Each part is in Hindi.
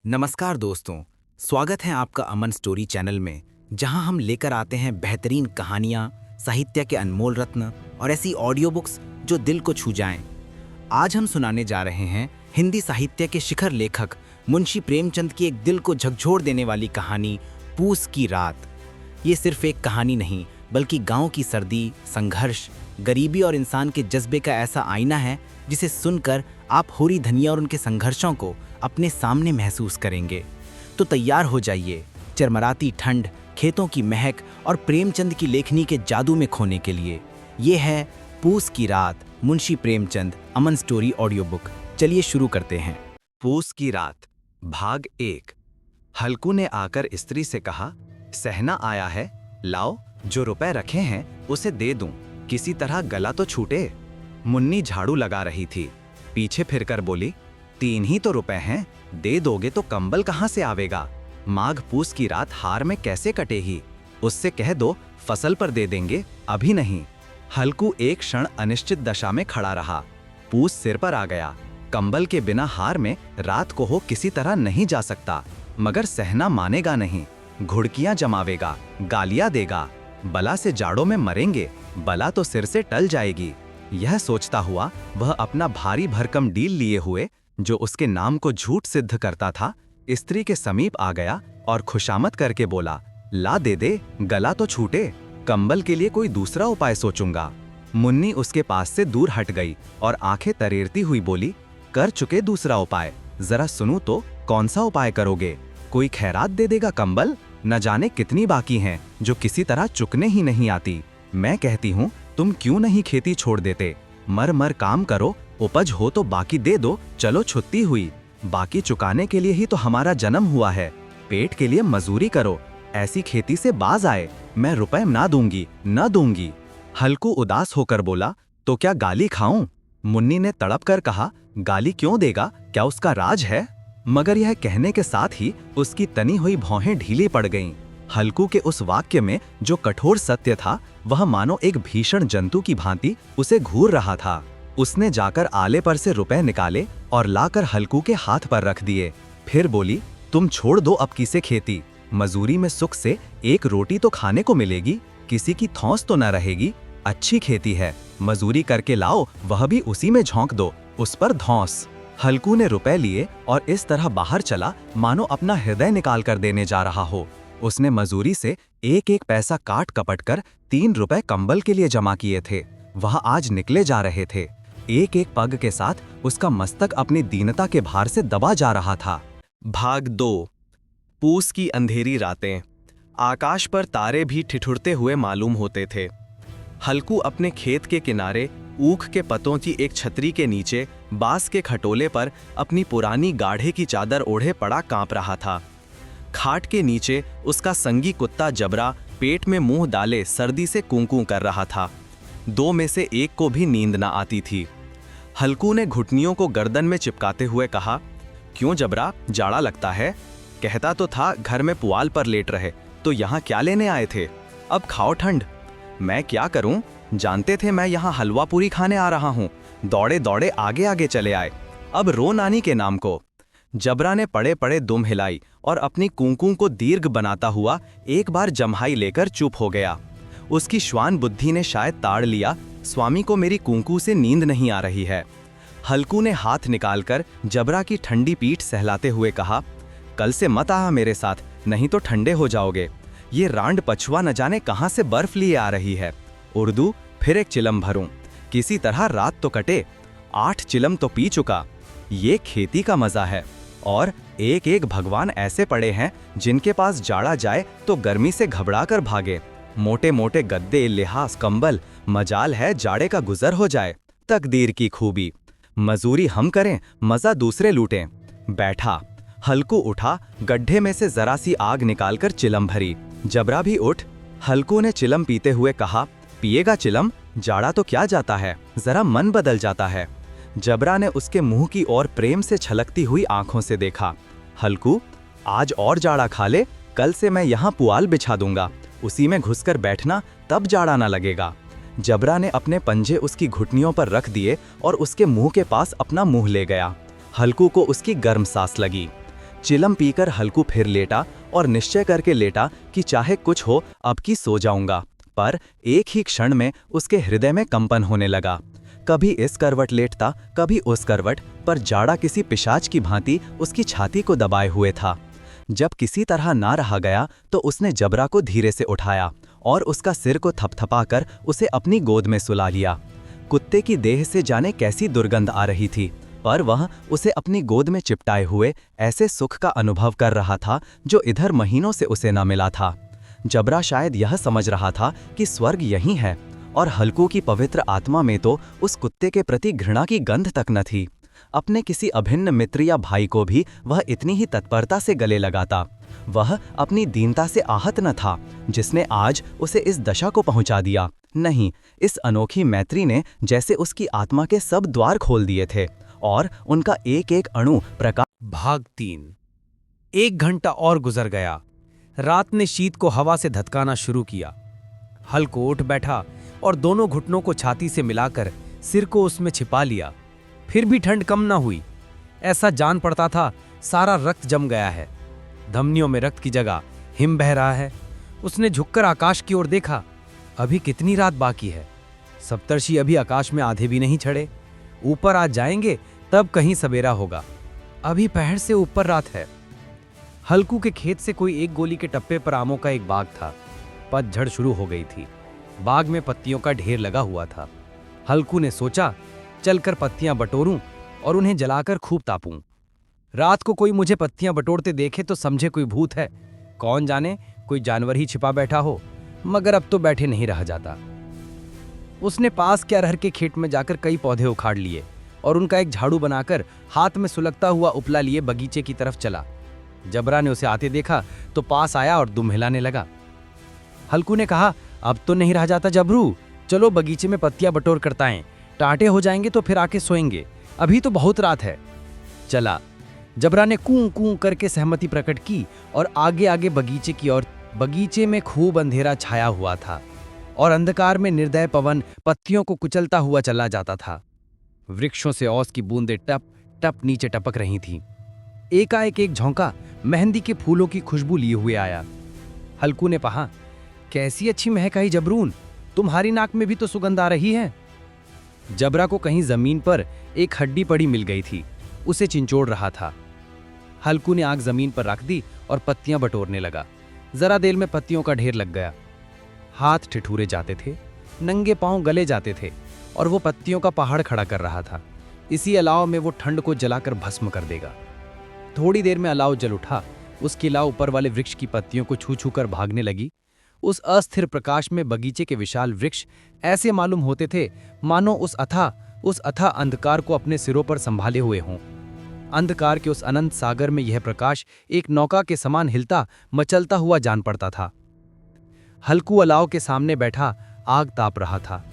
नमस्कार दोस्तों, स्वागत है आपका अमन स्टोरी चैनल में, जहां हम लेकर आते हैं बेहतरीन कहानियां, साहित्य के अनमोल रत्न और ऐसी ऑडियो बुक्स जो दिल को छू जाएं। आज हम सुनाने जा रहे हैं हिंदी साहित्य के शिखर लेखक मुंशी प्रेमचंद की एक दिल को झकझोर देने वाली कहानी पूस की रात। ये सिर्फ एक कहानी नहीं, बल्कि गांव की सर्दी, संघर्ष, गरीबी और इंसान के जज्बे का ऐसा आईना है जिसे सुनकर आप होरी धनिया और उनके संघर्षों को अपने सामने महसूस करेंगे। तो तैयार हो जाइए चरमराती ठंड, खेतों की महक और प्रेमचंद की लेखनी के जादू में खोने के लिए। ये है पूस की रात, मुंशी प्रेमचंद, अमन स्टोरी ऑडियो बुक। चलिए शुरू करते हैं। पूस की रात, भाग 1। हल्कू ने आकर स्त्री से कहा, सहना आया है, लाओ, जो रुपए रखे हैं उसे दे दूं, किसी तरह गला तो छूटे। मुन्नी झाड़ू लगा रही थी, पीछे फिरकर बोली, 3 ही तो रुपए हैं, दे दोगे तो कंबल कहाँ से आवेगा? माघ पूस की रात हार में कैसे कटेगी? उससे कह दो फसल पर दे देंगे, अभी नहीं। हल्कू एक क्षण अनिश्चित दशा में खड़ा रहा। पूस सिर पर आ गया। कंबल के बिना हार में रात को हो किसी तरह नहीं जा सकता, मगर सहना मानेगा नहीं, घुड़कियां जमावेगा, गालियां देगा। बला से जाड़ों में मरेंगे, बला तो सिर से टल जाएगी। यह सोचता हुआ वह अपना भारी भरकम डील लिए हुए, जो उसके नाम को झूठ सिद्ध करता था, स्त्री के समीप आ गया और खुशामद करके बोला, ला दे दे, गला तो छूटे, कंबल के लिए कोई दूसरा उपाय सोचूंगा। मुन्नी उसके पास से दूर हट गई और आंखें तरेरती हुई बोली, कर चुके दूसरा उपाय, जरा सुनूं तो, कौन सा उपाय करोगे? कोई खैरात दे देगा कंबल? न जाने कितनी बाकी हैं जो किसी तरह चुकने ही नहीं आती। मैं कहती हूँ तुम क्यों नहीं खेती छोड़ देते, मर मर काम करो, उपज हो तो बाकी दे दो, चलो छुट्टी हुई। बाकी चुकाने के लिए ही तो हमारा जन्म हुआ है, पेट के लिए मजूरी करो, ऐसी खेती से बाज आए, मैं रुपए ना दूंगी, न दूंगी। हल्कू उदास होकर बोला, तो क्या गाली खाऊं? मुन्नी ने तड़प कर कहा, गाली क्यों देगा, क्या उसका राज है? मगर यह कहने के साथ ही उसकी तनी हुई भौहें ढीली पड़ गईं। हल्कू के उस वाक्य में जो कठोर सत्य था, वह मानो एक भीषण जंतु की भांति उसे घूर रहा था। उसने जाकर आले पर से रुपए निकाले और लाकर हल्कू के हाथ पर रख दिए। फिर बोली, तुम छोड़ दो अब किसे खेती, मजूरी में सुख से एक रोटी तो खाने को मिलेगी, किसी की थौंस तो न रहेगी। अच्छी खेती है, मजूरी करके लाओ, वह भी उसी में झोंक दो, उस पर धौंस। हल्कू ने रुपए लिए और इस तरह बाहर चला मानो अपना हृदय निकाल कर देने जा रहा हो। उसने मजूरी से एक एक पैसा काट कपट कर 3 रुपए कंबल के लिए जमा किए थे। वह आज निकले जा रहे थे। एक एक पग के साथ उसका मस्तक अपनी दीनता के भार से दबा जा रहा था। भाग 2। पूस की अंधेरी रातें। आकाश पर तारे भी ठिठुरते हुए मालूम होते थे। हल्कू अपने खेत के किनारे ऊख के पतों की एक छतरी के नीचे बांस के खटोले पर अपनी पुरानी गाढ़े की चादर ओढ़े पड़ा कांप रहा था। खाट के नीचे उसका संगी कुत्ता जबरा पेट में मुंह डाले सर्दी से कूं-कूं कर रहा था। 2 में से एक को भी नींद न आती थी। हल्कू ने घुटनियों को गर्दन में चिपकाते हुए कहा, क्यों जबरा, जाड़ा लगता है? कहता तो था घर में पुआल पर लेट रहे, तो यहाँ क्या लेने आए थे? अब खाओ ठंड। मैं क्या करूं? जानते थे मैं यहाँ हलवा पूरी खाने आ रहा हूँ, दौड़े दौड़े आगे आगे चले आए। अब रो नानी के नाम को। जबरा ने पड़े पड़े दुम हिलाई और अपनी कूं-कूं को दीर्घ बनाता हुआ एक बार जम्हाई लेकर चुप हो गया। उसकी श्वान बुद्धि ने शायद ताड़ लिया, स्वामी को मेरी कूं-कूं से नींद नहीं आ रही है। हल्कू ने हाथ निकालकर जबरा की ठंडी पीठ सहलाते हुए कहा, कल से मत आ मेरे साथ, नहीं तो ठंडे हो जाओगे। ये रांड पछुआ न जाने कहाँ से बर्फ लिए आ रही है। उर्दू फिर एक चिलम भरूं, किसी तरह रात तो कटे। 8 चिलम तो पी चुका। ये खेती का मजा है। और एक एक भगवान ऐसे पड़े हैं जिनके पास जाड़ा जाए तो गर्मी से घबरा कर भागे। मोटे मोटे गद्दे, लिहाज, कंबल, मजाल है जाड़े का गुजर हो जाए। तकदीर की खूबी, मजूरी हम करें, मजा दूसरे लूटें। बैठा। हल्कू उठा, गड्ढे में से जरा सी आग निकालकर चिलम भरी। जबरा भी उठ। हल्कू ने चिलम पीते हुए कहा, पिएगा चिलम? जाड़ा तो क्या जाता है, जरा मन बदल जाता है। जबरा ने उसके मुंह की ओर प्रेम से छलकती हुई आंखों से देखा। हल्कू, आज और जाड़ा खा ले, कल से मैं यहाँ पुआल बिछा दूंगा, उसी में घुसकर बैठना, तब जाड़ा ना लगेगा। जबरा ने अपने पंजे उसकी घुटनियों पर रख दिए और उसके मुंह के पास अपना मुंह ले गया। हल्कू को उसकी गर्म सांस लगी। चिलम पीकर हल्कू फिर लेटा और निश्चय करके लेटा कि चाहे कुछ हो अब की सो जाऊंगा। पर एक ही क्षण में उसके हृदय में कंपन होने लगा। कभी इस करवट लेटता, कभी उस करवट, पर जाड़ा किसी पिशाच की भांति उसकी छाती को दबाए हुए था। जब किसी तरह ना रहा गया तो उसने जबरा को धीरे से उठाया और उसका सिर को थपथपाकर उसे अपनी गोद में सुला लिया। कुत्ते की देह से जाने कैसी दुर्गंध आ रही थी, पर वह उसे अपनी गोद में चिपटाए हुए ऐसे सुख का अनुभव कर रहा था जो इधर महीनों से उसे न मिला था। जबरा शायद यह समझ रहा था कि स्वर्ग यही है, और हल्कू की पवित्र आत्मा में तो उस कुत्ते के प्रति घृणा की गंध तक न थी। अपने किसी अभिन्न मित्र या भाई को भी वह इतनी ही तत्परता से गले लगाता। वह अपनी दीनता से आहत न था जिसने आज उसे इस दशा को पहुंचा दिया। नहीं, इस अनोखी मैत्री ने जैसे उसकी आत्मा के सब द्वार खोल दिए थे और उनका एक एक अणु प्रकाश। भाग 3। 1 घंटा और गुजर गया। रात ने शीत को हवा से धतकाना शुरू किया। हल्कू उठ बैठा और दोनों घुटनों को छाती से मिलाकर सिर को उसमें छिपा लिया। फिर भी ठंड कम ना हुई। ऐसा जान पड़ता था सारा रक्त जम गया है। धमनियों में रक्त की जगह हिम बह रहा है। उसने झुककर आकाश की ओर देखा। अभी कितनी रात बाकी है? सप्तर्षि अभी आकाश में आधे भी नहीं चढ़े। ऊपर आज जाएंगे तब कहीं सवेरा होगा। अभी पहर से ऊपर रात है। हल्कू के खेत से कोई 1 गोली के टप्पे पर आमों का एक बाग था। पतझड़ शुरू हो गई थी। बाग में पत्तियों का ढेर लगा हुआ था। हल्कू ने सोचा चलकर पत्तियां बटोरूं और उन्हें जलाकर खूब तापूं। रात को कोई मुझे पत्तियां बटोरते देखे तो समझे कोई भूत है। कौन जाने कोई जानवर ही छिपा बैठा हो। मगर अब तो बैठे नहीं रहा जाता। उसने पास के अरहर के खेत में जाकर कई पौधे उखाड़ लिए और उनका एक झाड़ू बनाकर हाथ में सुलगता हुआ उपला लिए बगीचे की तरफ चला। जबरा ने उसे आते देखा तो पास आया और दुम हिलाने लगा। हल्कू ने कहा, अब तो नहीं रह जाता जबरू, चलो बगीचे में पत्तियां बटोर करता है। टाटे हो जाएंगे तो फिर आके सोएंगे। अभी तो बहुत रात है। चला। जबरा ने कूं कूं करके सहमति प्रकट की और आगे आगे बगीचे की ओर। बगीचे में खूब अंधेरा छाया हुआ था और अंधकार में निर्दय पवन पत्तियों को कुचलता हुआ चला जाता था। वृक्षों से औस की बूंदें टप टप नीचे टपक रही थीं। एकाएक एक झोंका मेहंदी के फूलों की खुशबू लिए हुए आया। हल्कू ने कहा, कैसी अच्छी महक आई जबरून, तुम्हारी नाक में भी तो सुगंध आ रही है। जबरा को कहीं जमीन पर एक हड्डी पड़ी मिल गई थी। उसे चिंचोड़ रहा था। हल्कू ने आग जमीन पर रख दी और पत्तियां बटोरने लगा। जरा देर में पत्तियों का ढेर लग गया। हाथ ठिठुरे जाते थे, नंगे पांव गले जाते थे और वो पत्तियों का पहाड़ खड़ा कर रहा था। इसी अलाव में वो ठंड को जलाकर भस्म कर देगा। थोड़ी देर में अलाव जल उठा। उसकी लाव ऊपर वाले वृक्ष की पत्तियों को छू छू कर भागने लगी। उस अस्थिर प्रकाश में बगीचे के विशाल वृक्ष ऐसे मालूम होते थे मानो उस अथाह अंधकार को अपने सिरों पर संभाले हुए हों। अंधकार के उस अनंत सागर में यह प्रकाश एक नौका के समान हिलता मचलता हुआ जान पड़ता था। हल्कू अलाव के सामने बैठा आग ताप रहा था।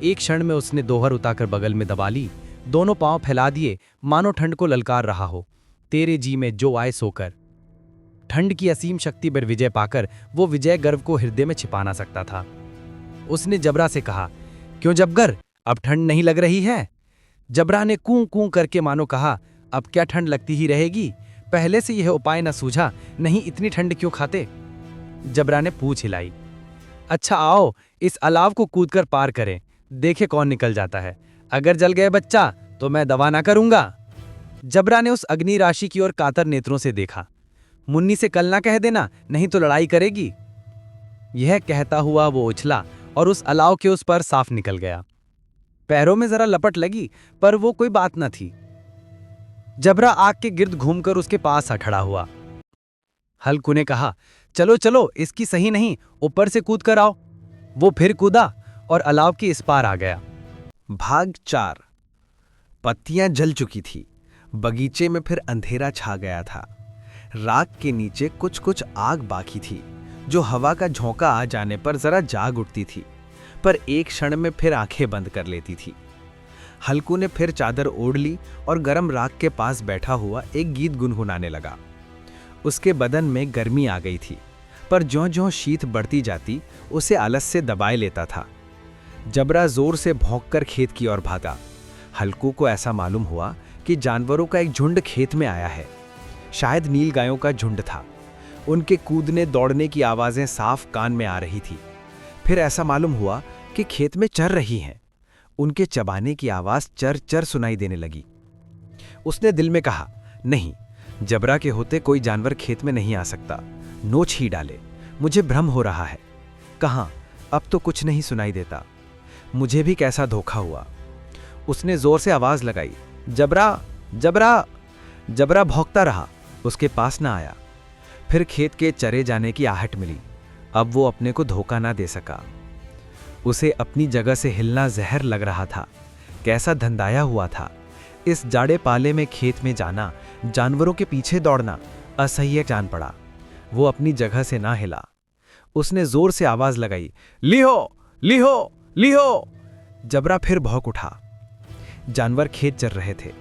एक क्षण में उसने दोहर उताकर बगल में दबा ली। दोनों पांव फैला दिए मानो ठंड को ललकार रहा हो। तेरे जी में जो आए सोकर। ठंड की असीम शक्ति पर विजय पाकर वो विजय गर्व को हृदय में छिपा ना सकता था। उसने जबरा से कहा, क्यों जबगर, अब ठंड नहीं लग रही है? जबरा ने कूं कूं करके मानो कहा, अब क्या ठंड लगती ही रहेगी? पहले से यह उपाय न सूझा, नहीं इतनी ठंड क्यों खाते? जबरा ने पूंछ हिलाई। अच्छा आओ इस अलाव को कूदकर पार करें, देखे कौन निकल जाता है। अगर जल गए बच्चा तो मैं दवा ना करूंगा। जबरा ने उस अग्नि राशि की ओर कातर नेत्रों से देखा। मुन्नी से कल ना कह देना, नहीं तो लड़ाई करेगी। यह कहता हुआ वो उछला और उस अलाव के उस पर साफ निकल गया। पैरों में जरा लपट लगी पर वो कोई बात न थी। जबरा आग के गिर्द घूमकर उसके पास आ खड़ा हुआ। हल्कू ने कहा, चलो चलो इसकी सही नहीं, ऊपर से कूद कर आओ। वो फिर कूदा और अलाव के इस पार आ गया। भाग 4। पत्तियां जल चुकी थी। बगीचे में फिर अंधेरा छा गया था। राख के नीचे कुछ कुछ आग बाकी थी जो हवा का झोंका आ जाने पर जरा जाग उठती थी, पर एक क्षण में फिर आंखें बंद कर लेती थी। हल्कू ने फिर चादर ओढ़ ली और गरम राख के पास बैठा हुआ एक गीत गुनगुनाने लगा। उसके बदन में गर्मी आ गई थी, पर ज्यों-ज्यों शीत बढ़ती जाती उसे आलस से दबाए लेता था। जबरा जोर से भौंककर खेत की ओर भागा। हल्कू को ऐसा मालूम हुआ कि जानवरों का एक झुंड खेत में आया है। शायद नील गायों का झुंड था। उनके कूदने दौड़ने की आवाजें साफ कान में आ रही थी। फिर ऐसा मालूम हुआ कि खेत में चर रही हैं। उनके चबाने की आवाज चर चर सुनाई देने लगी। उसने दिल में कहा, नहीं, जबरा के होते कोई जानवर खेत में नहीं आ सकता, नोच ही डाले। मुझे भ्रम हो रहा है। कहाँ, अब तो कुछ नहीं सुनाई देता। मुझे भी कैसा धोखा हुआ। उसने जोर से आवाज लगाई, जबरा, जबरा। जबरा भौंकता रहा, उसके पास ना आया। फिर खेत के चरे जाने की आहट मिली। अब वो अपने को धोखा ना दे सका। उसे अपनी जगह से हिलना जहर लग रहा था। कैसा धंधाया हुआ था। इस जाड़े पाले में खेत में जाना, जानवरों के पीछे दौड़ना असह्य जान पड़ा। वो अपनी जगह से ना हिला। उसने जोर से आवाज लगाई, लीहो, लीहो, लीहो। जबरा फिर भौंक उठा। जानवर खेत चर रहे थे।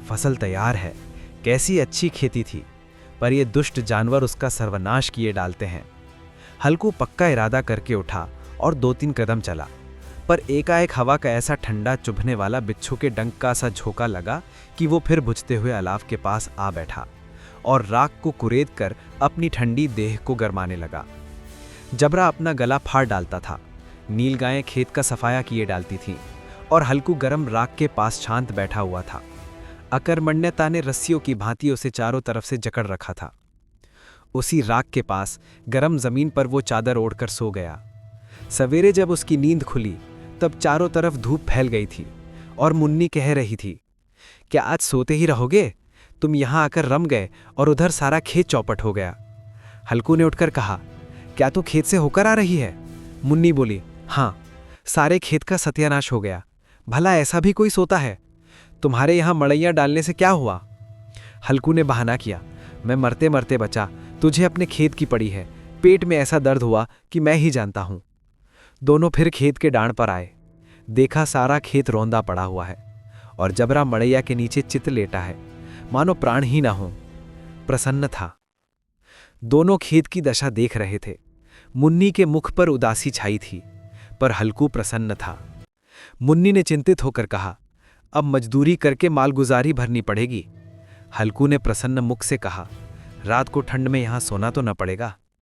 फसल तैयार है। कैसी अच्छी खेती थी, पर ये दुष्ट जानवर उसका सर्वनाश किए डालते हैं। हल्कू पक्का इरादा करके उठा और 2-3 कदम चला, पर एकाएक हवा का ऐसा ठंडा चुभने वाला बिच्छू के डंक का सा झोंका लगा कि वो फिर बुझते हुए अलाव के पास आ बैठा और राख को कुरेद कर अपनी ठंडी देह को गरमाने लगा। जबरा अपना गला फाड़ डालता था। नीलगायें खेत का सफाया किए डालती थीं और हल्कू गरम राख के पास शांत बैठा हुआ था। अकर्मण्यता ने रस्सियों की भांति उसे चारों तरफ से जकड़ रखा था। उसी राख के पास गरम जमीन पर वो चादर ओढ़कर सो गया। सवेरे जब उसकी नींद खुली तब चारों तरफ धूप फैल गई थी और मुन्नी कह रही थी, क्या आज सोते ही रहोगे? तुम यहां आकर रम गए और उधर सारा खेत चौपट हो गया। हल्कू ने उठकर कहा, क्या तू खेत से होकर आ रही है? मुन्नी बोली, हाँ, सारे खेत का सत्यानाश हो गया। भला ऐसा भी कोई सोता है? तुम्हारे यहां मड़ैया डालने से क्या हुआ? हल्कू ने बहाना किया, मैं मरते मरते बचा, तुझे अपने खेत की पड़ी है। पेट में ऐसा दर्द हुआ कि मैं ही जानता हूं। दोनों फिर खेत के डांड पर आए। देखा सारा खेत रौंदा पड़ा हुआ है और जबरा मड़ैया के नीचे चित लेटा है, मानो प्राण ही ना हो। प्रसन्न था। दोनों खेत की दशा देख रहे थे। मुन्नी के मुख पर उदासी छाई थी, पर हल्कू प्रसन्न था। मुन्नी ने चिंतित होकर कहा, अब मजदूरी करके मालगुजारी भरनी पड़ेगी। हल्कू ने प्रसन्न मुख से कहा, रात को ठंड में यहां सोना तो न पड़ेगा।